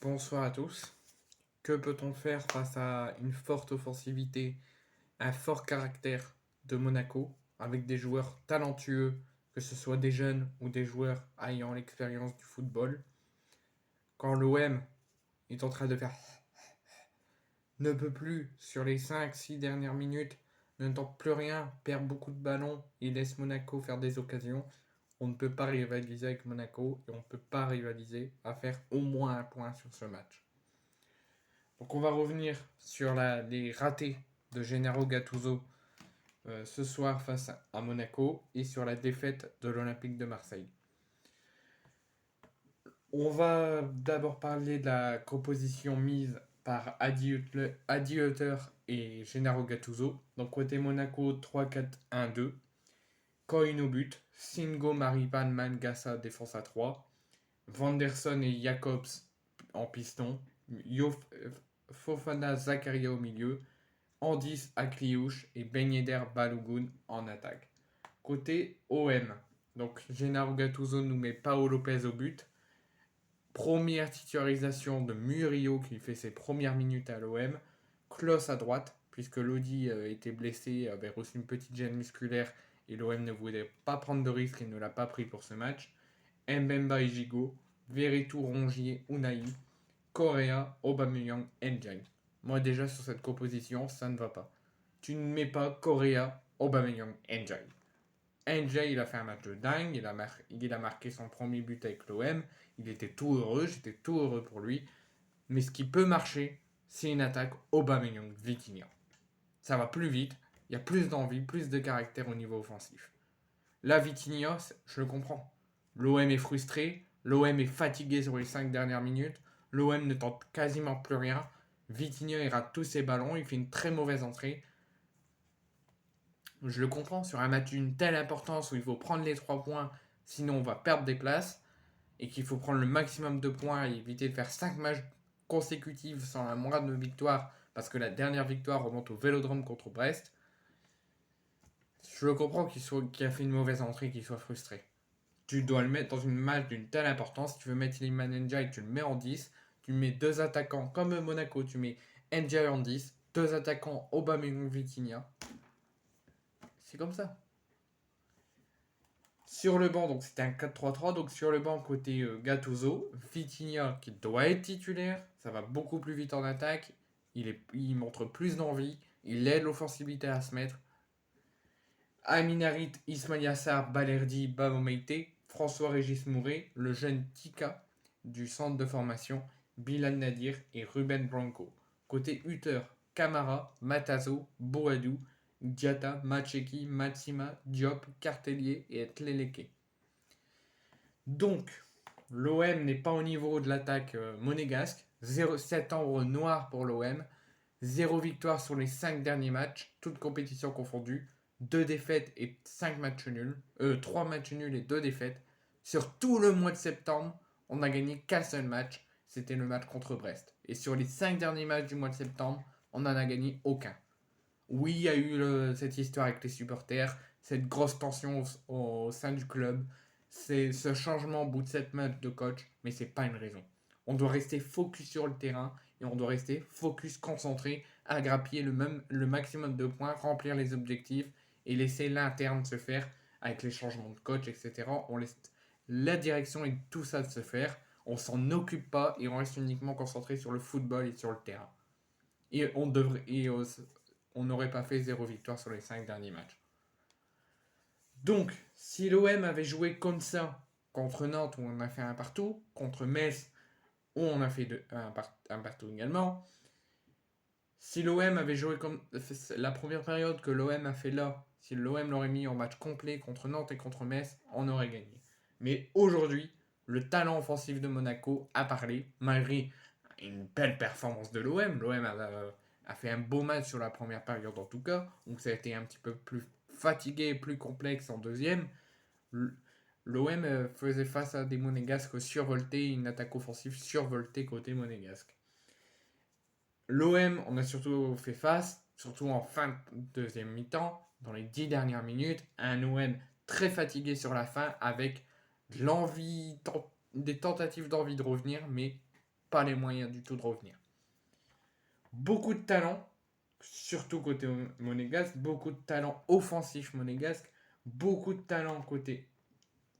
Bonsoir à tous. Que peut-on faire face à une forte offensivité, un fort caractère de Monaco, avec des joueurs talentueux, que ce soit des jeunes ou des joueurs ayant l'expérience du football, quand l'OM est en train de faire ne peut plus sur les 5-6 dernières minutes, ne tente plus rien, perd beaucoup de ballons et laisse Monaco faire des occasions, on ne peut pas rivaliser avec Monaco et on ne peut pas rivaliser à faire au moins un point sur ce match. Donc on va revenir sur les ratés de Gennaro Gattuso ce soir face à Monaco et sur la défaite de l'Olympique de Marseille. On va d'abord parler de la composition mise par Adi Hutter et Gennaro Gattuso. Donc côté Monaco, 3-4-1-2. Coin au but, Singo, Maripan, Mangassa défense à 3. Vanderson et Jacobs en piston. Fofana, Zakaria au milieu. Andis Akliouche et Ben Yedder Balogun en attaque. Côté OM, donc Gennaro Gattuso nous met Paolo Lopez au but. Première titularisation de Murillo qui fait ses premières minutes à l'OM. Klos à droite, puisque Lodi était blessé, avait reçu une petite gêne musculaire et l'OM ne voulait pas prendre de risque et ne l'a pas pris pour ce match. Mbemba et Gigot, Veretout, Rongier, Unai, Correa, Aubameyang, Ndiaye. Moi déjà sur cette composition, ça ne va pas. Tu ne mets pas Correa, Aubameyang, Ndiaye. Ndiaye, il a fait un match de dingue, il a marqué son premier but avec l'OM, il était tout heureux, j'étais tout heureux pour lui. Mais ce qui peut marcher, c'est une attaque Aubameyang, Vitinha. Ça va plus vite, il y a plus d'envie, plus de caractère au niveau offensif. Là, Vitinha, je le comprends. L'OM est frustré, l'OM est fatigué sur les 5 dernières minutes, l'OM ne tente quasiment plus rien. Vitinha, il rate tous ses ballons, il fait une très mauvaise entrée. Je le comprends, sur un match d'une telle importance où il faut prendre les 3 points, sinon on va perdre des places, et qu'il faut prendre le maximum de points et éviter de faire 5 matchs consécutifs sans la moindre victoire, parce que la dernière victoire remonte au Vélodrome contre Brest. Je le comprends qu'il a fait une mauvaise entrée, qu'il soit frustré. Tu dois le mettre dans une match d'une telle importance. Si tu veux mettre Iliman Ndiaye, tu le mets en 10. Tu mets deux attaquants comme Monaco, tu mets Ndiaye en 10. Deux attaquants Aubameyang, Vitinha. C'est comme ça. Sur le banc, donc c'était un 4-3-3. Donc sur le banc, côté Gattuso, Vitinha qui doit être titulaire. Ça va beaucoup plus vite en attaque. Il montre plus d'envie. Il aide l'offensivité à se mettre. Aminarit, Ismail Yassar, Balerdi, Bamomeite, François-Régis Mouret, le jeune Tika du centre de formation, Bilal Nadir et Ruben Branco. Côté Hutter, Camara, Matazo, Boadou, Diata, Macheki, Matsima, Diop, Cartellier et Tleleke. Donc, l'OM n'est pas au niveau de l'attaque monégasque. 0 septembre noir pour l'OM. 0 victoire sur les 5 derniers matchs, toutes compétitions confondues. 2 défaites et 5 matchs nuls. 3 matchs nuls et 2 défaites. Sur tout le mois de septembre, on n'a gagné qu'un seul match. C'était le match contre Brest. Et sur les 5 derniers matchs du mois de septembre, on n'en a gagné aucun. Oui, il y a eu cette histoire avec les supporters, cette grosse tension au sein du club, c'est ce changement au bout de 7 matchs de coach, mais c'est pas une raison. On doit rester focus sur le terrain et on doit rester focus, concentré, à grappiller le maximum de points, remplir les objectifs et laisser l'interne se faire avec les changements de coach, etc. On laisse la direction et tout ça de se faire. On s'en occupe pas et on reste uniquement concentré sur le football et sur le terrain. Et on n'aurait pas fait 0 victoire sur les 5 derniers matchs. Donc, si l'OM avait joué comme ça contre Nantes où on a fait un partout, contre Metz où on a fait un partout également, si l'OM avait joué comme la première période que l'OM a fait là, si l'OM l'aurait mis en match complet contre Nantes et contre Metz, on aurait gagné. Mais aujourd'hui, le talent offensif de Monaco a parlé, malgré une belle performance de l'OM. L'OM a fait un beau match sur la première période en tout cas, donc ça a été un petit peu plus fatigué, plus complexe en deuxième. L'OM faisait face à des monégasques survoltés, une attaque offensive survoltée côté monégasque. L'OM, on a surtout fait face, surtout en fin de deuxième mi-temps, dans les 10 dernières minutes, à un OM très fatigué sur la fin, avec l'envie, des tentatives d'envie de revenir, mais pas les moyens du tout de revenir. Beaucoup de talent, surtout côté monégasque, beaucoup de talent offensif monégasque, beaucoup de talent côté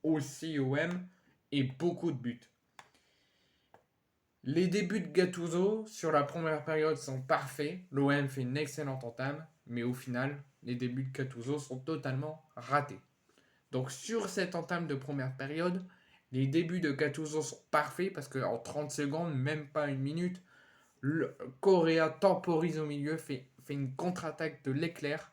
aussi OM et beaucoup de buts. Les débuts de Gattuso sur la première période sont parfaits. L'OM fait une excellente entame, mais au final, les débuts de Gattuso sont totalement ratés. Donc sur cette entame de première période, les débuts de Gattuso sont parfaits parce qu'en 30 secondes, même pas une minute, le Correa temporise au milieu, fait une contre-attaque de l'éclair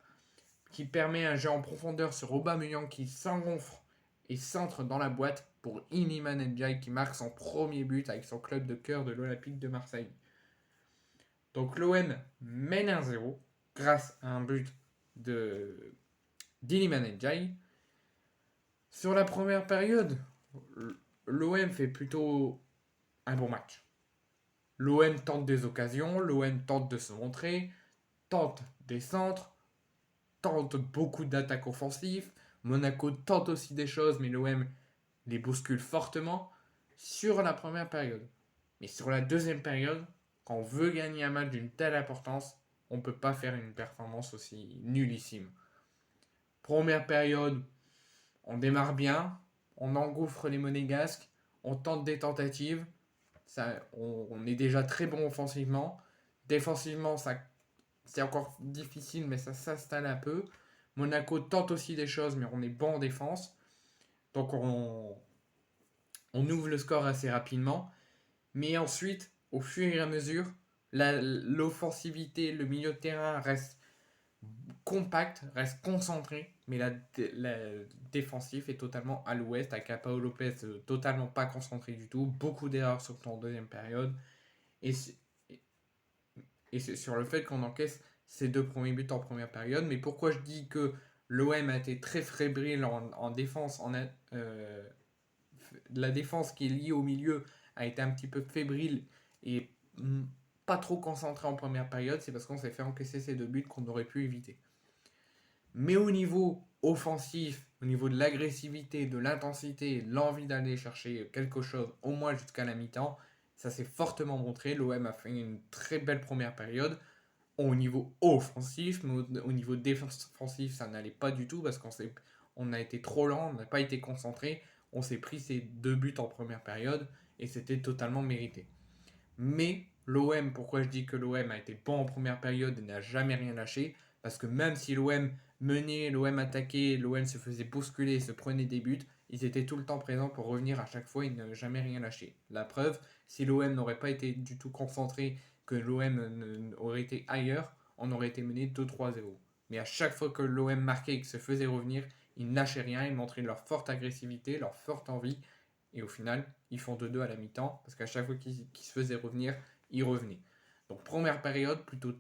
qui permet un jeu en profondeur sur Aubameyang qui s'engonfre et centre dans la boîte pour Iliman Ndiaye qui marque son premier but avec son club de cœur de l'Olympique de Marseille. Donc l'OM mène 1-0 grâce à un but d'Iliman Ndiaye. Sur la première période, l'OM fait plutôt un bon match. L'OM tente des occasions, l'OM tente de se montrer, tente des centres, tente beaucoup d'attaques offensives. Monaco tente aussi des choses, mais l'OM les bouscule fortement sur la première période. Mais sur la deuxième période, quand on veut gagner un match d'une telle importance, on ne peut pas faire une performance aussi nullissime. Première période, on démarre bien, on engouffre les Monégasques, on tente des tentatives, on est déjà très bon offensivement. Défensivement, c'est encore difficile, mais ça s'installe un peu. Monaco tente aussi des choses, mais on est bon en défense. Donc on ouvre le score assez rapidement. Mais ensuite, au fur et à mesure, l'offensivité, le milieu de terrain reste compact, reste concentré, mais la défensif est totalement à l'ouest, avec un Paolo Lopez totalement pas concentré du tout, beaucoup d'erreurs surtout en deuxième période, et c'est sur le fait qu'on encaisse ces 2 premiers buts en première période. Mais pourquoi je dis que l'OM a été très fébrile en défense, la défense qui est liée au milieu a été un petit peu fébrile et pas trop concentrée en première période, c'est parce qu'on s'est fait encaisser ces 2 buts qu'on aurait pu éviter. Mais au niveau offensif, au niveau de l'agressivité, de l'intensité, l'envie d'aller chercher quelque chose, au moins jusqu'à la mi-temps, ça s'est fortement montré. L'OM a fait une très belle première période. Au niveau offensif, mais au niveau défensif, ça n'allait pas du tout parce on a été trop lent, on n'a pas été concentré. On s'est pris ces 2 buts en première période et c'était totalement mérité. Mais l'OM, pourquoi je dis que l'OM a été bon en première période et n'a jamais rien lâché? Parce que même si l'OM menait, l'OM attaquait, l'OM se faisait bousculer, se prenait des buts, ils étaient tout le temps présents pour revenir à chaque fois et ne jamais rien lâché. La preuve, si l'OM n'aurait pas été du tout concentré, que l'OM aurait été ailleurs, on aurait été mené 2-3-0. Mais à chaque fois que l'OM marquait et que se faisait revenir, ils ne lâchaient rien, ils montraient leur forte agressivité, leur forte envie. Et au final, ils font 2-2 à la mi-temps, parce qu'à chaque fois qu'ils se faisaient revenir, ils revenaient. Donc première période, plutôt,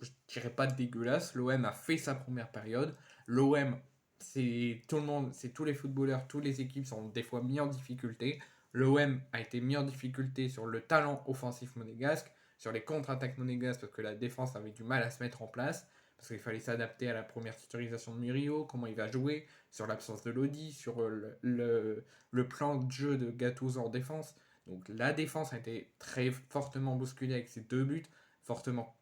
je dirais pas dégueulasse, l'OM a fait sa première période. L'OM, c'est tout le monde, c'est tous les footballeurs, toutes les équipes sont des fois mis en difficulté. L'OM a été mis en difficulté sur le talent offensif monégasque, sur les contre-attaques monégasques, parce que la défense avait du mal à se mettre en place, parce qu'il fallait s'adapter à la première titularisation de Murillo, comment il va jouer, sur l'absence de Lodi, sur le plan de jeu de Gattuso en défense. Donc la défense a été très fortement bousculée avec ses 2 buts, fortement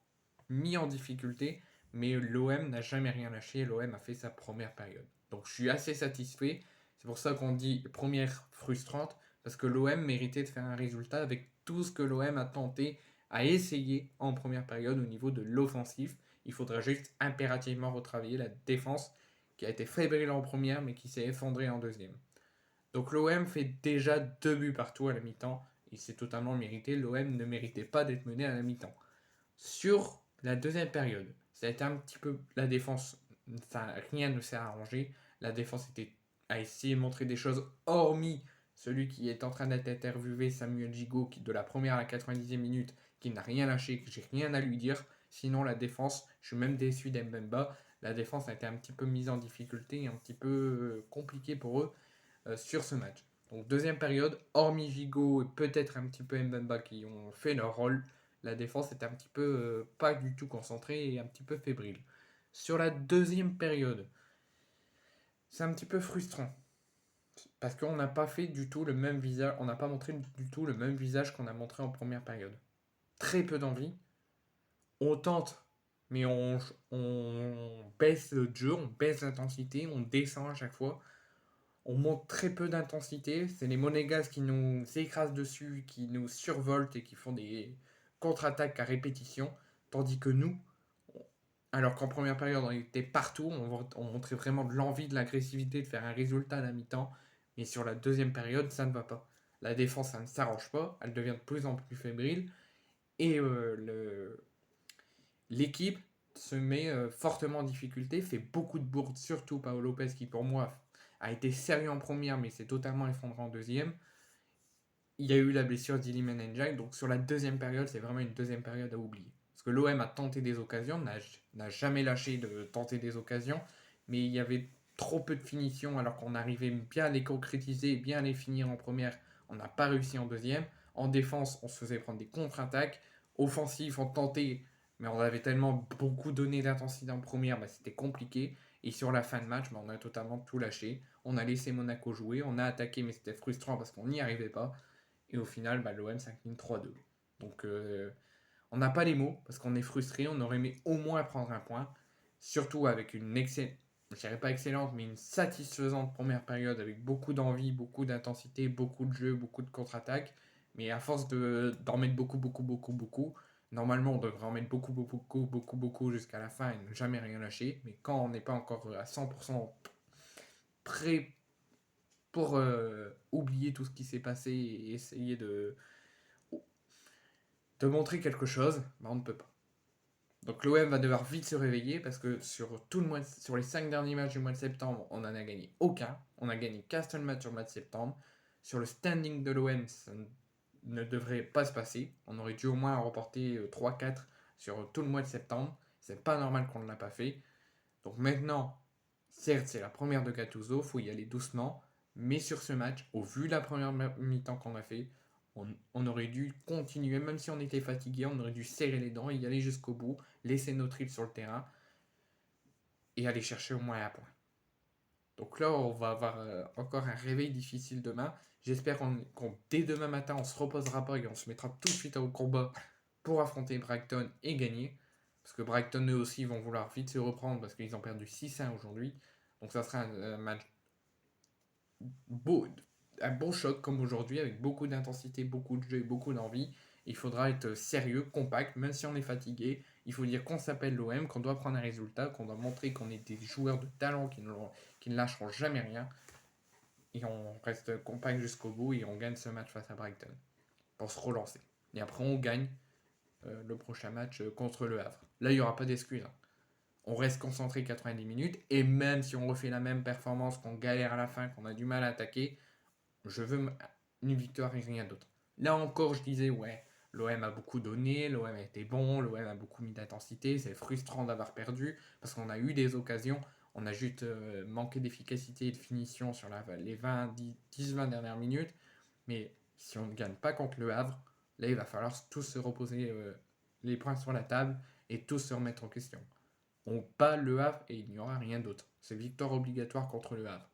mis en difficulté, mais l'OM n'a jamais rien lâché, l'OM a fait sa première période. Donc je suis assez satisfait, c'est pour ça qu'on dit première frustrante, parce que l'OM méritait de faire un résultat avec tout ce que l'OM a tenté, a essayé en première période au niveau de l'offensif. Il faudra juste impérativement retravailler la défense qui a été fébrile en première mais qui s'est effondrée en deuxième. Donc l'OM fait déjà 2 buts partout à la mi-temps et c'est totalement mérité. L'OM ne méritait pas d'être mené à la mi-temps. Sur la deuxième période, ça a été un petit peu la défense, rien ne s'est arrangé. La défense a essayé de montrer des choses hormis celui qui est en train d'être interviewé, Samuel Gigot, qui de la première à la 90e minute, qui n'a rien lâché, que j'ai rien à lui dire. Sinon la défense, je suis même déçu d'Mbemba. La défense a été un petit peu mise en difficulté et un petit peu compliqué pour eux sur ce match. Donc deuxième période, hormis Gigot et peut-être un petit peu Mbemba qui ont fait leur rôle, la défense était un petit peu pas du tout concentrée et un petit peu fébrile. Sur la deuxième période, c'est un petit peu frustrant. Parce qu'on n'a pas fait du tout le même visage, on n'a pas montré du tout le même visage qu'on a montré en première période. Très peu d'envie. On tente, mais on baisse le jeu, on baisse l'intensité, on descend à chaque fois. On montre très peu d'intensité. C'est les Monégas qui nous écrasent dessus, qui nous survoltent et qui font des contre-attaques à répétition. Tandis que nous, alors qu'en première période on était partout, on montrait vraiment de l'envie, de l'agressivité, de faire un résultat à la mi-temps. Mais sur la deuxième période, ça ne va pas. La défense, ça ne s'arrange pas. Elle devient de plus en plus fébrile. Et l'équipe se met fortement en difficulté, fait beaucoup de bourdes, surtout Paolo Lopez qui pour moi a été sérieux en première mais s'est totalement effondré en deuxième. Il y a eu la blessure d'Iliman Ndiaye, donc sur la deuxième période, c'est vraiment une deuxième période à oublier. Parce que l'OM a tenté des occasions, n'a jamais lâché de tenter des occasions, mais il y avait trop peu de finitions alors qu'on arrivait bien à les concrétiser, bien à les finir en première. On n'a pas réussi en deuxième. En défense, on se faisait prendre des contre-attaques. Offensif, on tentait, mais on avait tellement beaucoup donné d'intensité en première, bah, c'était compliqué. Et sur la fin de match, bah, on a totalement tout lâché. On a laissé Monaco jouer, on a attaqué, mais c'était frustrant parce qu'on n'y arrivait pas. Et au final, bah, l'OM s'incline 3-2. Donc on n'a pas les mots parce qu'on est frustré. On aurait aimé au moins prendre un point. Surtout avec une excellente, je dirais pas excellente, mais une satisfaisante première période avec beaucoup d'envie, beaucoup d'intensité, beaucoup de jeu, beaucoup de contre-attaque. Mais à force d'en mettre beaucoup, beaucoup, beaucoup, beaucoup, normalement on devrait en mettre beaucoup, beaucoup, beaucoup, beaucoup, beaucoup jusqu'à la fin et ne jamais rien lâcher. Mais quand on n'est pas encore à 100% prêt pour oublier tout ce qui s'est passé et essayer de montrer quelque chose, bah on ne peut pas. Donc l'OM va devoir vite se réveiller parce que sur les 5 derniers matchs du mois de septembre, on n'en a gagné aucun. On a gagné qu'un seul match sur le mois de septembre. Sur le standing de l'OM, ça ne devrait pas se passer. On aurait dû au moins remporter 3-4 sur tout le mois de septembre. C'est pas normal qu'on ne l'a pas fait. Donc maintenant, certes, c'est la première de Gattuso, il faut y aller doucement. Mais sur ce match, au vu de la première mi-temps qu'on a fait, on aurait dû continuer, même si on était fatigué, on aurait dû serrer les dents et y aller jusqu'au bout, laisser nos tripes sur le terrain et aller chercher au moins un point. Donc là, on va avoir encore un réveil difficile demain. J'espère qu'on dès demain matin, on se reposera pas et on se mettra tout de suite au combat pour affronter Brighton et gagner. Parce que Brighton, eux aussi, vont vouloir vite se reprendre parce qu'ils ont perdu 6-1 aujourd'hui. Donc ça sera un match beau, un bon choc comme aujourd'hui, avec beaucoup d'intensité, beaucoup de jeu et beaucoup d'envie. Il faudra être sérieux, compact, même si on est fatigué. Il faut dire qu'on s'appelle l'OM, qu'on doit prendre un résultat, qu'on doit montrer qu'on est des joueurs de talent qui ne lâcheront jamais rien. Et on reste compact jusqu'au bout et on gagne ce match face à Brighton pour se relancer. Et après, on gagne le prochain match contre le Havre. Là, il n'y aura pas d'excuses, hein. On reste concentré 90 minutes et même si on refait la même performance, qu'on galère à la fin, qu'on a du mal à attaquer, je veux une victoire et rien d'autre. Là encore, je disais, ouais, l'OM a beaucoup donné, l'OM a été bon, l'OM a beaucoup mis d'intensité, c'est frustrant d'avoir perdu parce qu'on a eu des occasions, on a juste manqué d'efficacité et de finition sur les 10-20 dernières minutes, mais si on ne gagne pas contre le Havre, là il va falloir tous se reposer les points sur la table et tous se remettre en question. On bat le Havre et il n'y aura rien d'autre. C'est victoire obligatoire contre le Havre.